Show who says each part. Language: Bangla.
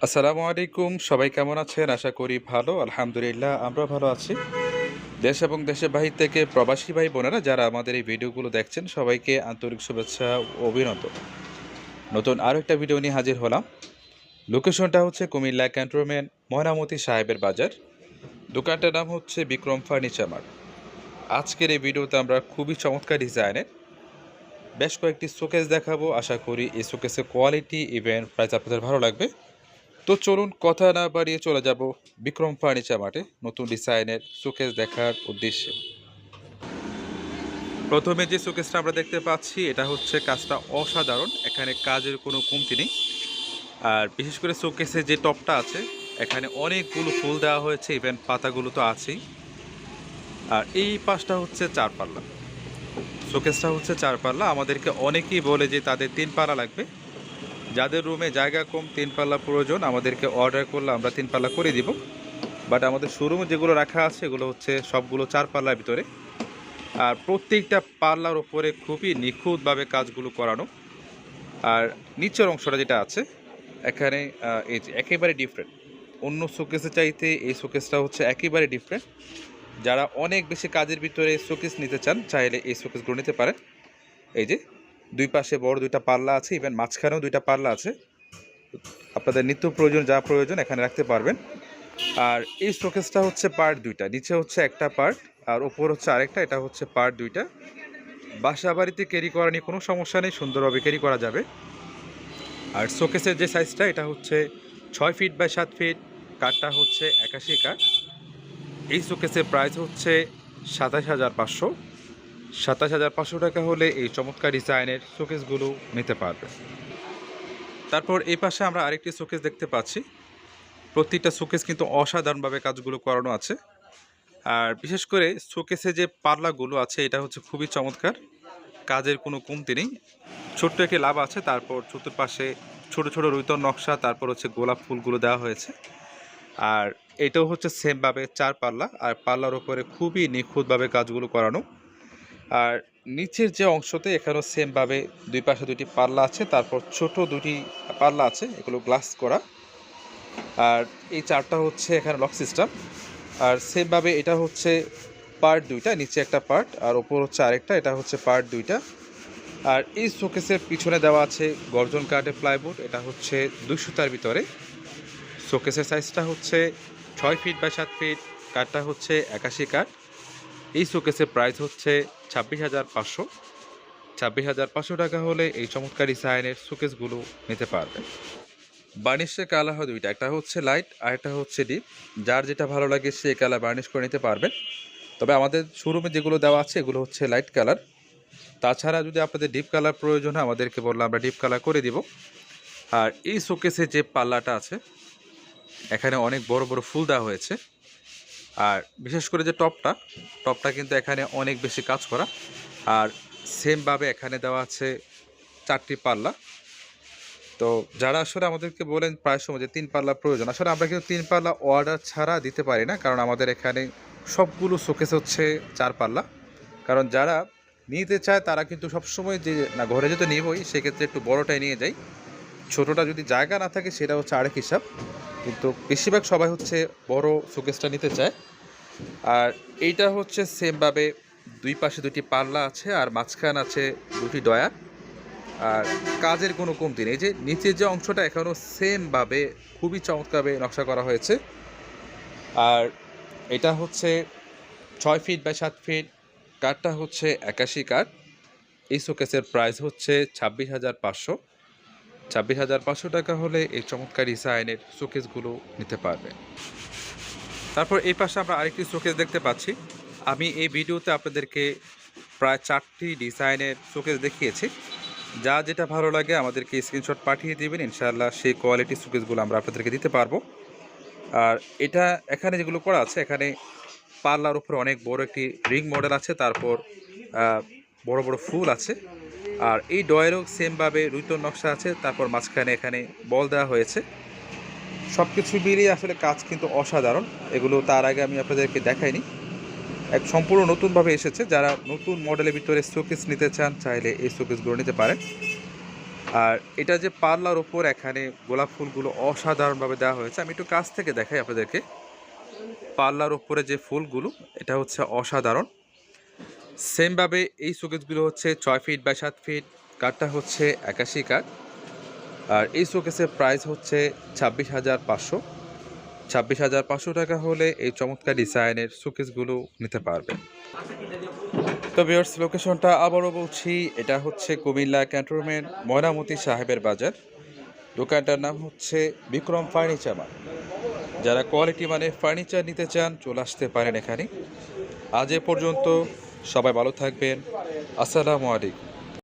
Speaker 1: আসসালামু আলাইকুম। সবাই কেমন আছেন? আশা করি ভালো। আলহামদুলিল্লাহ আমরা ভালো আছি। দেশ এবং দেশের বাহির থেকে প্রবাসী ভাই বোনেরা যারা আমাদের এই ভিডিওগুলো দেখছেন সবাইকে আন্তরিক শুভেচ্ছা ও অভিনন্দন। নতুন আরও একটা ভিডিও নিয়ে হাজির হলাম। লোকেশনটা হচ্ছে কুমিল্লা ক্যান্টনমেন্ট ময়নামতি সাহেবের বাজার। দোকানটার নাম হচ্ছে বিক্রম ফার্নিচার মার্ট। আজকের এই ভিডিওতে আমরা খুবই চমৎকার ডিজাইনের বেশ কয়েকটি শোকেস দেখাবো। আশা করি এই শোকেসের কোয়ালিটি ইভেন প্রাইস আপনাদের ভালো লাগবে। তো চলুন কথা না বাড়িয়ে চলে যাব বিক্রম ফার্নিচার মার্টে নতুন ডিজাইনের শোকেস দেখার উদ্দেশ্যে। প্রথমে যে শোকেসটা আমরা দেখতে পাচ্ছি এটা হচ্ছে কাজটা অসাধারণ, এখানে কাজের কোনো কমতি নেই। আর বিশেষ করে শোকেসের যে টপটা আছে এখানে অনেকগুলো ফুল দেওয়া হয়েছে, ইভেন পাতাগুলো তো আছেই। আর এই পাশটা হচ্ছে চার পাল্লা, শোকেসটা হচ্ছে চার পাল্লা। আমাদেরকে অনেকেই বলে যে তাদের তিন পাল্লা লাগবে, যাদের রুমে জায়গা কম তিন পাল্লা প্রয়োজন আমাদেরকে অর্ডার করলে আমরা তিন পাল্লা করে দিব। বাট আমাদের শোরুমে যেগুলো রাখা আছে এগুলো হচ্ছে সবগুলো চার পাল্লার ভিতরে। আর প্রত্যেকটা পাল্লার ওপরে খুবই নিখুঁতভাবে কাজগুলো করানো। আর নিচের অংশটা যেটা আছে এখানে এই যে একেবারে ডিফারেন্ট, অন্য শোকেসের চাইতে এই শোকেসটা হচ্ছে একেবারে ডিফারেন্ট। যারা অনেক বেশি কাজের ভিতরে শোকেস নিতে চান চাইলে এই শোকেসগুলো নিতে পারেন। এই যে দুই পাশে বড় দুইটা পাল্লা আছে, ইভেন মাঝখানেও দুইটা পাল্লা আছে। আপনাদের নিত্য প্রয়োজন যা প্রয়োজন এখানে রাখতে পারবেন। আর এই শোকেসটা হচ্ছে পার্ট দুইটা, নিচে হচ্ছে একটা পার্ট আর ওপর হচ্ছে আরেকটা, এটা হচ্ছে পার্ট দুইটা। বাসা বাড়িতে ক্যারি করা নিয়ে কোনো সমস্যা নেই, সুন্দরভাবে ক্যারি করা যাবে। আর শোকেসের যে সাইজটা এটা হচ্ছে 6 ফিট বাই 7 ফিট, কাঠটা হচ্ছে 81 কাঠ। এই শোকেসের প্রাইস হচ্ছে 27,500। 27,500 টাকা হলে এই চমৎকার ডিজাইনের শোকেসগুলো নিতে পারবে। তারপর এই পাশে আমরা আরেকটি শোকেস দেখতে পাচ্ছি। প্রতিটা শোকেস কিন্তু অসাধারণভাবে কাজগুলো করানো আছে। আর বিশেষ করে শোকেসে যে পাল্লাগুলো আছে এটা হচ্ছে খুবই চমৎকার, কাজের কোনো কমতি নেই। ছোট্ট একটি লাভ আছে, তারপর চতুর্পাশে ছোট ছোট রুইতর নকশা, তারপর হচ্ছে গোলাপ ফুলগুলো দেওয়া হয়েছে। আর এটাও হচ্ছে সেমভাবে চার পাল্লা, আর পাল্লার ওপরে খুবই নিখুঁতভাবে কাজগুলো করানো। আর নিচের যে অংশতে এখানেও সেমভাবে দুই পাশে দুটি পাল্লা আছে, তারপর ছোট দুটি পাল্লা আছে, এগুলো গ্লাস করা। আর এই চারটা হচ্ছে এখানে লক সিস্টেম। আর সেমভাবে এটা হচ্ছে পার্ট দুইটা, নিচে একটা পার্ট আর ওপর হচ্ছে আরেকটা, এটা হচ্ছে পার্ট দুইটা। আর এই শোকেসের পিছনে দেওয়া আছে গর্জন কাঠের প্লাইবোর্ড, এটা হচ্ছে 200 তার ভিতরে। শোকেসের সাইজটা হচ্ছে 6 ফিট বাই 7 ফিট, কাঠটা হচ্ছে 81 কাঠ। এই শোকেসের প্রাইস হচ্ছে 26,500। 26,500 টাকা হলে এই চমৎকার ডিজাইনের শোকেসগুলো নিতে পারবেন। বার্নিশের কালার হয় দুইটা, একটা হচ্ছে লাইট আর একটা হচ্ছে ডিপ। যার যেটা ভালো লাগে সে কালার বার্নিশ করে নিতে পারবেন। তবে আমাদের শোরুমে যেগুলো দেওয়া আছে এগুলো হচ্ছে লাইট কালার। তাছাড়া যদি আপনাদের ডিপ কালার প্রয়োজন হয় আমাদেরকে বললে আমরা ডিপ কালার করে দিব। আর এই শোকেসে যে পাল্লাটা আছে এখানে অনেক বড় বড় ফুল দেওয়া হয়েছে। আর বিশেষ করে যে টপটা কিন্তু এখানে অনেক বেশি কাজ করা। আর সেমভাবে এখানে দেওয়া আছে চারটি পাল্লা। তো যারা আসলে আমাদেরকে বলেন প্রায় সময় যে তিন পাল্লা প্রয়োজন, আসলে আমরা কিন্তু তিন পাল্লা অর্ডার ছাড়া দিতে পারি না, কারণ আমাদের এখানে সবগুলো শোকেস হচ্ছে চার পাল্লা। কারণ যারা নিতে চায় তারা কিন্তু সবসময় যে না ঘরে যদি নিবই সেক্ষেত্রে একটু বড়টাই নিয়ে যাই, ছোটোটা যদি জায়গা না থাকে সেটা হচ্ছে আরেক হিসাব। কিন্তু বেশিরভাগ সবাই হচ্ছে বড় শোকেসটা নিতে চায়। আর এইটা হচ্ছে সেমভাবে দুই পাশে দুটি পাল্লা আছে আর মাঝখান আছে দুটি ডয়ার। আর কাজের কোনো কমতি নেই, যে নিচের যে অংশটা এখনও সেমভাবে খুবই চমৎকারভাবে নকশা করা হয়েছে। আর এটা হচ্ছে 6 ফিট বাই 7 ফিট, কাঠটা হচ্ছে 81 কাঠ। এই শোকেসের প্রাইস হচ্ছে 26,500। 26,500 টাকা হলে এই চমৎকার ডিজাইনের শোকেসগুলো নিতে পারবেন। তারপর এই পাশে আমরা আরেকটি শোকেস দেখতে পাচ্ছি। আমি এই ভিডিওতে আপনাদেরকে প্রায় 4টি ডিজাইনের শোকেস দেখিয়েছি। যা যেটা ভালো লাগে আমাদেরকে স্ক্রিনশট পাঠিয়ে দেবেন, ইনশাআল্লাহ সেই কোয়ালিটির শোকেসগুলো আমরা আপনাদেরকে দিতে পারবো। আর এটা এখানে যেগুলো করা আছে এখানে পাল্লার উপরে অনেক বড় একটি রিং মডেল আছে, তারপর বড় বড় ফুল আছে। আর এই ডয়েরও সেমভাবে রুইতর নকশা আছে, তারপর মাঝখানে এখানে বল দেওয়া হয়েছে। সব কিছু মিলিয়ে আসলে কাজ কিন্তু অসাধারণ। এগুলো তার আগে আমি আপনাদেরকে দেখাইনি, এক সম্পূর্ণ নতুনভাবে এসেছে। যারা নতুন মডেলের ভিতরে শোকেস নিতে চান চাইলে এই শোকেসগুলো নিতে পারেন। আর এটা যে পাল্লার ওপর এখানে গোলাপ ফুলগুলো অসাধারণভাবে দেওয়া হয়েছে। আমি একটু কাছ থেকে দেখাই আপনাদেরকে। পাল্লার ওপরে যে ফুলগুলো এটা হচ্ছে অসাধারণ। সেমভাবে এই শোকেসগুলো হচ্ছে 6 ফিট বাই 7 ফিট, কাঠটা হচ্ছে 81 কাঠ। আর এই শোকেসের প্রাইস হচ্ছে 26,500। 26,500 টাকা হলে এই চমৎকার ডিজাইনের শোকেসগুলো নিতে পারবেন। তো ভিউয়ার্স, লোকেশনটা আবারও বলছি, এটা হচ্ছে কুমিল্লা ক্যান্টনমেন্ট ময়নামতি সাহেবের বাজার। দোকানটার নাম হচ্ছে বিক্রম ফার্নিচার মার্ট। যারা কোয়ালিটি মানের ফার্নিচার নিতে চান চলে আসতে পারেন এখানে। আজ এ পর্যন্ত, সবাই ভালো থাকবেন। আসসালামু আলাইকুম।